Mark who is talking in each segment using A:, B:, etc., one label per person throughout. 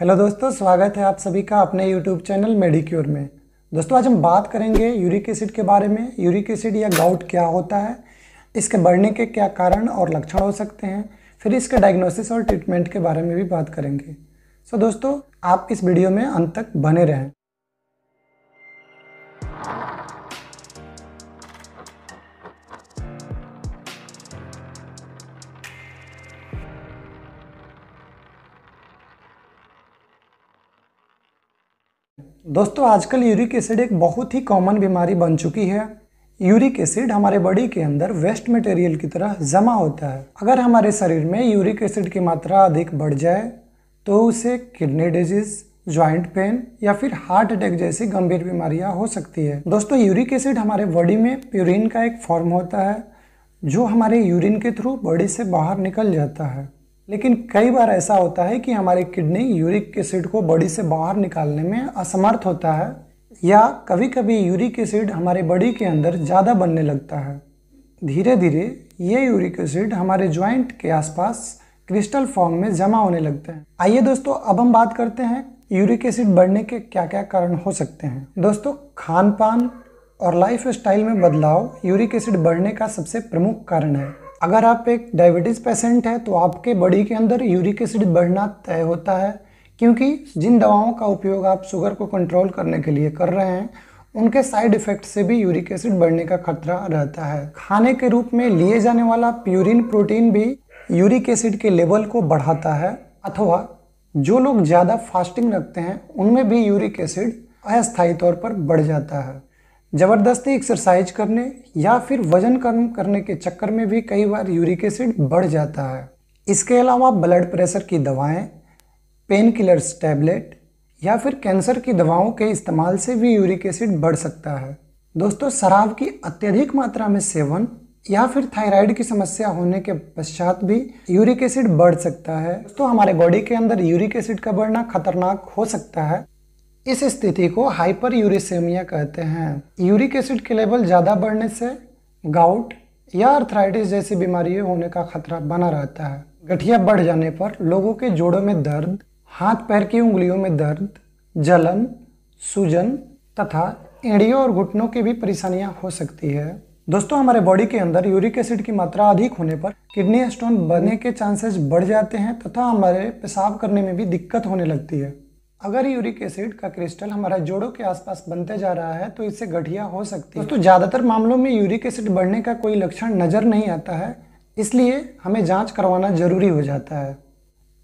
A: Hello दोस्तों, स्वागत है आप सभी का अपने यूट्यूब चैनल मेडिक्योर में। दोस्तों आज हम बात करेंगे यूरिक एसिड के बारे में। यूरिक एसिड या गाउट क्या होता है, इसके बढ़ने के क्या कारण और लक्षण हो सकते हैं, फिर इसके डायग्नोसिस और ट्रीटमेंट के बारे में भी बात करेंगे। सो दोस्तों आप इस वीडियो में अंत तक बने रहें। दोस्तों आजकल यूरिक एसिड एक बहुत ही कॉमन बीमारी बन चुकी है। यूरिक एसिड हमारे बॉडी के अंदर वेस्ट मटेरियल की तरह जमा होता है। अगर हमारे शरीर में यूरिक एसिड की मात्रा अधिक बढ़ जाए तो उसे किडनी डिजीज, जॉइंट पेन या फिर हार्ट अटैक जैसी गंभीर बीमारियां हो सकती है। दोस्तों यूरिक एसिड हमारे बॉडी में प्यूरिन का एक फॉर्म होता है जो हमारे यूरिन के थ्रू बॉडी से बाहर निकल जाता है। लेकिन कई बार ऐसा होता है कि हमारी किडनी यूरिक एसिड को बॉडी से बाहर निकालने में असमर्थ होता है, या कभी कभी यूरिक एसिड हमारे बॉडी के अंदर ज़्यादा बनने लगता है। धीरे धीरे ये यूरिक एसिड हमारे जॉइंट के आसपास क्रिस्टल फॉर्म में जमा होने लगते हैं। आइए दोस्तों अब हम बात करते हैं यूरिक एसिड बढ़ने के क्या क्या कारण हो सकते हैं। दोस्तों खान पान और लाइफ स्टाइल में बदलाव यूरिक एसिड बढ़ने का सबसे प्रमुख कारण है। अगर आप एक डायबिटीज़ पेशेंट हैं तो आपके बॉडी के अंदर यूरिक एसिड बढ़ना तय होता है, क्योंकि जिन दवाओं का उपयोग आप शुगर को कंट्रोल करने के लिए कर रहे हैं उनके साइड इफ़ेक्ट से भी यूरिक एसिड बढ़ने का खतरा रहता है। खाने के रूप में लिए जाने वाला प्यूरिन प्रोटीन भी यूरिक एसिड के लेवल को बढ़ाता है, अथवा जो लोग ज़्यादा फास्टिंग रखते हैं उनमें भी यूरिक एसिड अस्थायी तौर पर बढ़ जाता है। ज़बरदस्ती एक्सरसाइज करने या फिर वजन कम करने के चक्कर में भी कई बार यूरिक एसिड बढ़ जाता है। इसके अलावा ब्लड प्रेशर की दवाएं, पेन किलर्स टैबलेट या फिर कैंसर की दवाओं के इस्तेमाल से भी यूरिक एसिड बढ़ सकता है। दोस्तों शराब की अत्यधिक मात्रा में सेवन या फिर थायराइड की समस्या होने के पश्चात भी यूरिक एसिड बढ़ सकता है। दोस्तों हमारे बॉडी के अंदर यूरिक एसिड का बढ़ना खतरनाक हो सकता है। इस स्थिति को हाइपर यूरिसेमिया कहते हैं। यूरिक एसिड के लेवल ज़्यादा बढ़ने से गाउट या अर्थराइटिस जैसी बीमारियां होने का खतरा बना रहता है। गठिया बढ़ जाने पर लोगों के जोड़ों में दर्द, हाथ पैर की उंगलियों में दर्द, जलन, सूजन तथा एड़ियों और घुटनों की भी परेशानियां हो सकती है। दोस्तों हमारे बॉडी के अंदर यूरिक एसिड की मात्रा अधिक होने पर किडनी स्टोन बनने के चांसेस बढ़ जाते हैं तथा हमारे पेशाब करने में भी दिक्कत होने लगती है। अगर यूरिक एसिड का क्रिस्टल हमारे जोड़ों के आसपास बनते जा रहा है तो इससे गठिया हो सकती है। दोस्तों ज़्यादातर मामलों में यूरिक एसिड बढ़ने का कोई लक्षण नज़र नहीं आता है, इसलिए हमें जांच करवाना जरूरी हो जाता है।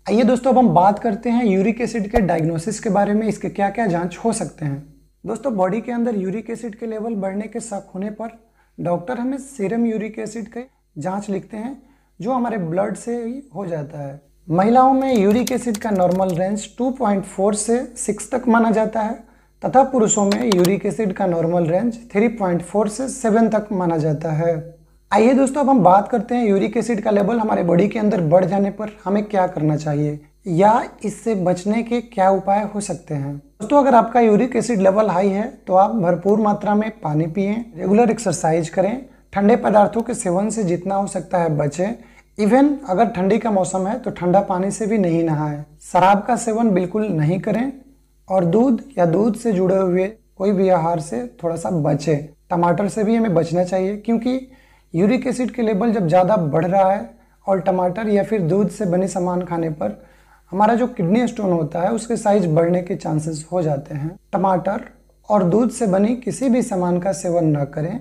A: आइए दोस्तों अब हम बात करते हैं यूरिक एसिड के डायग्नोसिस के बारे में, इसके क्या क्या जांच हो सकते हैं। दोस्तों बॉडी के अंदर यूरिक एसिड के लेवल बढ़ने के शक होने पर डॉक्टर हमें सीरम यूरिक एसिड के जाँच लिखते हैं, जो हमारे ब्लड से ही हो जाता है। महिलाओं में यूरिक एसिड का नॉर्मल रेंज 2.4 से 6 तक माना जाता है तथा पुरुषों में यूरिक एसिड का नॉर्मल रेंज 3.4 से 7 तक माना जाता है। आइए दोस्तों अब हम बात करते हैं यूरिक एसिड का लेवल हमारे बॉडी के अंदर बढ़ जाने पर हमें क्या करना चाहिए या इससे बचने के क्या उपाय हो सकते हैं। दोस्तों अगर आपका यूरिक एसिड लेवल हाई है तो आप भरपूर मात्रा में पानी पिएं, रेगुलर एक्सरसाइज करें, ठंडे पदार्थों के सेवन से जितना हो सकता है बचें। इवन अगर ठंडी का मौसम है तो ठंडा पानी से भी नहीं नहाएं। शराब का सेवन बिल्कुल नहीं करें और दूध या दूध से जुड़े हुए कोई भी आहार से थोड़ा सा बचें। टमाटर से भी हमें बचना चाहिए, क्योंकि यूरिक एसिड के लेवल जब ज़्यादा बढ़ रहा है और टमाटर या फिर दूध से बने सामान खाने पर हमारा जो किडनी स्टोन होता है उसके साइज बढ़ने के चांसेस हो जाते हैं। टमाटर और दूध से बनी किसी भी सामान का सेवन न करें।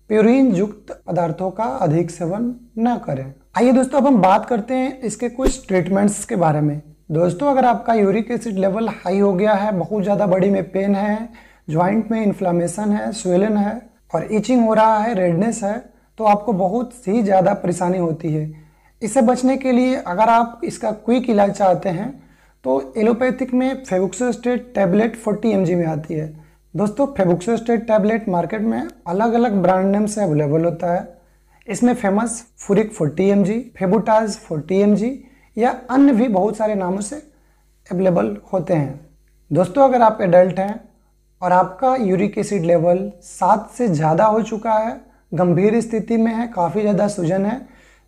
A: प्यूरिन युक्त पदार्थों का अधिक सेवन न करें। आइए दोस्तों अब हम बात करते हैं इसके कुछ ट्रीटमेंट्स के बारे में। दोस्तों अगर आपका यूरिक एसिड लेवल हाई हो गया है, बहुत ज़्यादा बॉडी में पेन है, जॉइंट में इन्फ्लामेशन है, स्वेलन है और इचिंग हो रहा है, रेडनेस है, तो आपको बहुत ही ज़्यादा परेशानी होती है। इससे बचने के लिए अगर आप इसका क्विक इलाज चाहते हैं तो एलोपैथिक में फेबुक्सोस्टेट टैबलेट 40 mg में आती है। दोस्तों फेबुक्सोस्टेट टैबलेट मार्केट में अलग अलग ब्रांड नेम से अवेलेबल होता है। इसमें फेमस फुरिक 40 mg, फेबुटाज 40 mg या अन्य भी बहुत सारे नामों से अवेलेबल होते हैं। दोस्तों अगर आप एडल्ट हैं और आपका यूरिक एसिड लेवल 7 से ज़्यादा हो चुका है, गंभीर स्थिति में है, काफ़ी ज़्यादा सूजन है,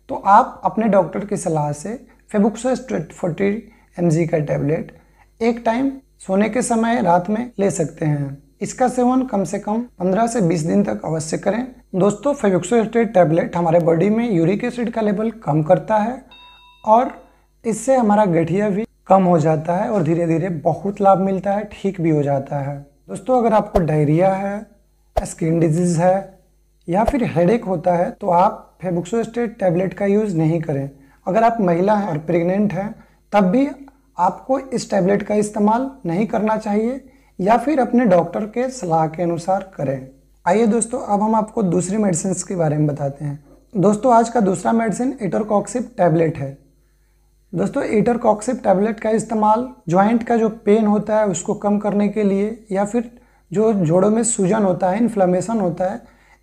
A: तो आप अपने डॉक्टर की सलाह से फेबुक्सोस्टेट 40 mg का टैबलेट एक टाइम सोने के समय रात में ले सकते हैं। इसका सेवन कम से कम 15 से 20 दिन तक अवश्य करें। दोस्तों, फेविक्सोएस्टेट टैबलेट हमारे बॉडी में यूरिक एसिड का लेवल कम करता है और इससे हमारा गठिया भी कम हो जाता है और धीरे धीरे बहुत लाभ मिलता है, ठीक भी हो जाता है। दोस्तों, अगर आपको डायरिया है, स्किन डिजीज है या फिर हेडेक होता है तो आप फेविक्सोएस्टेट टैबलेट का यूज़ नहीं करें। अगर आप महिला हैं और प्रेग्नेंट हैं तब भी आपको इस टैबलेट का इस्तेमाल नहीं करना चाहिए या फिर अपने डॉक्टर के सलाह के अनुसार करें। आइए दोस्तों, अब हम आपको दूसरी मेडिसिन के बारे में बताते हैं। दोस्तों, आज का दूसरा मेडिसिन एटरकॉक्सिब टैबलेट है। दोस्तों, एटरकॉक्सिब टैबलेट का इस्तेमाल जॉइंट का जो पेन होता है उसको कम करने के लिए या फिर जो जोड़ों में सूजन होता है, इन्फ्लेमेशन होता है,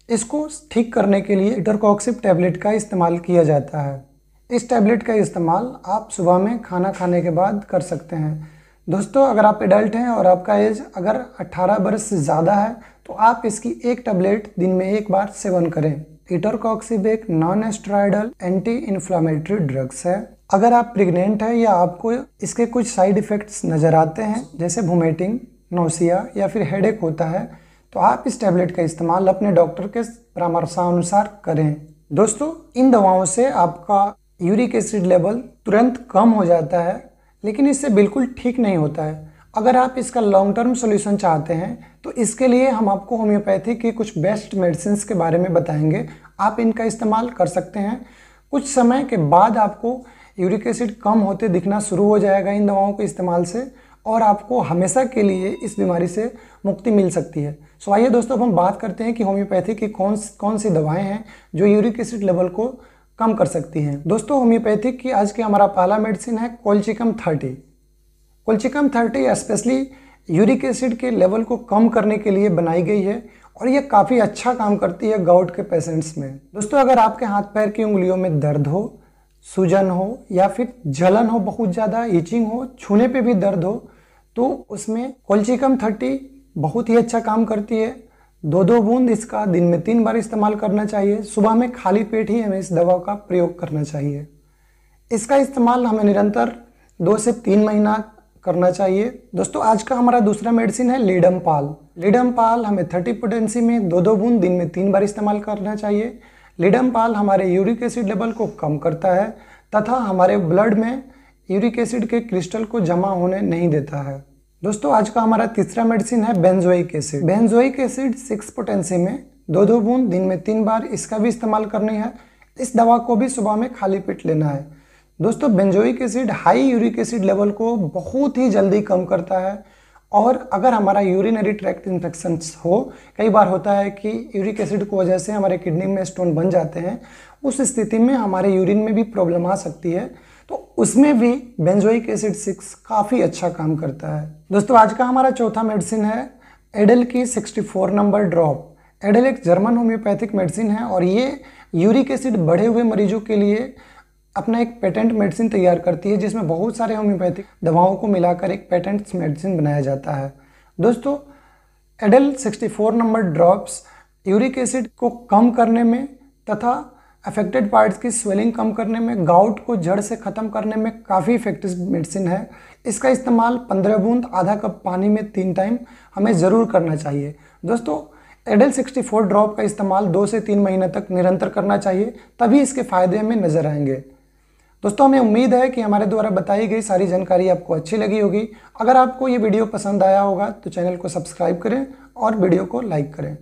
A: इसको ठीक करने के लिए एटरकॉक्सिब टैबलेट का इस्तेमाल किया जाता है। इस टैबलेट का इस्तेमाल आप सुबह में खाना खाने के बाद कर सकते हैं। दोस्तों, अगर आप एडल्ट हैं और आपका एज अगर 18 वर्ष से ज़्यादा है तो आप इसकी एक टैबलेट दिन में एक बार सेवन करें। एटरकॉक्सिब एक non steroidal anti inflammatory drugs है। अगर आप प्रेग्नेंट हैं या आपको इसके कुछ साइड इफ़ेक्ट्स नज़र आते हैं जैसे वोमिटिंग, नोसिया या फिर हेडेक होता है तो आप इस टैबलेट का इस्तेमाल अपने डॉक्टर के परामर्शानुसार करें। दोस्तों, इन दवाओं से आपका यूरिक एसिड लेवल तुरंत कम हो जाता है, लेकिन इससे बिल्कुल ठीक नहीं होता है। अगर आप इसका लॉन्ग टर्म सॉल्यूशन चाहते हैं तो इसके लिए हम आपको होम्योपैथी की कुछ बेस्ट मेडिसिन के बारे में बताएंगे। आप इनका इस्तेमाल कर सकते हैं। कुछ समय के बाद आपको यूरिक एसिड कम होते दिखना शुरू हो जाएगा इन दवाओं के इस्तेमाल से और आपको हमेशा के लिए इस बीमारी से मुक्ति मिल सकती है। सो आइए दोस्तों, अब हम बात करते हैं कि होम्योपैथी की कौन सी दवाएँ हैं जो यूरिक एसिड लेवल को कम कर सकती हैं। दोस्तों, होम्योपैथिक की आज की हमारा पहला मेडिसिन है colchicum 30। Colchicum 30 specially uric acid के लेवल को कम करने के लिए बनाई गई है और ये काफ़ी अच्छा काम करती है गाउट के पेशेंट्स में। दोस्तों, अगर आपके हाथ पैर की उंगलियों में दर्द हो, सूजन हो या फिर जलन हो, बहुत ज़्यादा ईचिंग हो, छूने पे भी दर्द हो, तो उसमें कोलचिकम 30 बहुत ही अच्छा काम करती है। 2-2 बूंद इसका दिन में 3 बार इस्तेमाल करना चाहिए। सुबह में खाली पेट ही हमें इस दवा का प्रयोग करना चाहिए। इसका इस्तेमाल हमें निरंतर 2 से 3 महीना करना चाहिए। दोस्तों, आज का हमारा दूसरा मेडिसिन है लीडमपाल। लीडमपाल हमें 30 पोटेंसी में 2-2 बूंद दिन में 3 बार इस्तेमाल करना चाहिए। लीडमपाल हमारे यूरिक एसिड लेवल को कम करता है तथा हमारे ब्लड में यूरिक एसिड के क्रिस्टल को जमा होने नहीं देता है। दोस्तों, आज का हमारा तीसरा मेडिसिन है benzoic acid. Benzoic acid 6 potency में 2-2 बूंद दिन में 3 बार इसका भी इस्तेमाल करनी है। इस दवा को भी सुबह में खाली पेट लेना है। दोस्तों, benzoic acid high uric acid level को बहुत ही जल्दी कम करता है और अगर हमारा यूरिनरी ट्रैक्ट इन्फेक्शन हो, कई बार होता है कि यूरिक एसिड की वजह से हमारे किडनी में स्टोन बन जाते हैं, उस स्थिति में हमारे यूरिन में भी प्रॉब्लम आ सकती है, तो उसमें भी बेंजोइक एसिड 6 काफ़ी अच्छा काम करता है। दोस्तों, आज का हमारा चौथा मेडिसिन है एडेल की 64 नंबर ड्रॉप। एडेल एक जर्मन होम्योपैथिक मेडिसिन है और ये यूरिक एसिड बढ़े हुए मरीजों के लिए अपना एक पेटेंट मेडिसिन तैयार करती है, जिसमें बहुत सारे होम्योपैथिक दवाओं को मिलाकर एक पेटेंट मेडिसिन बनाया जाता है। दोस्तों, एडेल 64 नंबर ड्रॉप्स यूरिक एसिड को कम करने में तथा अफेक्टेड पार्ट्स की स्वेलिंग कम करने में, गाउट को जड़ से ख़त्म करने में काफ़ी इफेक्टिव मेडिसिन है। इसका इस्तेमाल 15 बूंद आधा कप पानी में 3 टाइम हमें ज़रूर करना चाहिए। दोस्तों, एडेल 64 ड्रॉप का इस्तेमाल 2 से 3 महीने तक निरंतर करना चाहिए, तभी इसके फ़ायदे हमें नज़र आएंगे। दोस्तों, हमें उम्मीद है कि हमारे द्वारा बताई गई सारी जानकारी आपको अच्छी लगी होगी। अगर आपको ये वीडियो पसंद आया होगा तो चैनल को सब्सक्राइब करें और वीडियो को लाइक करें।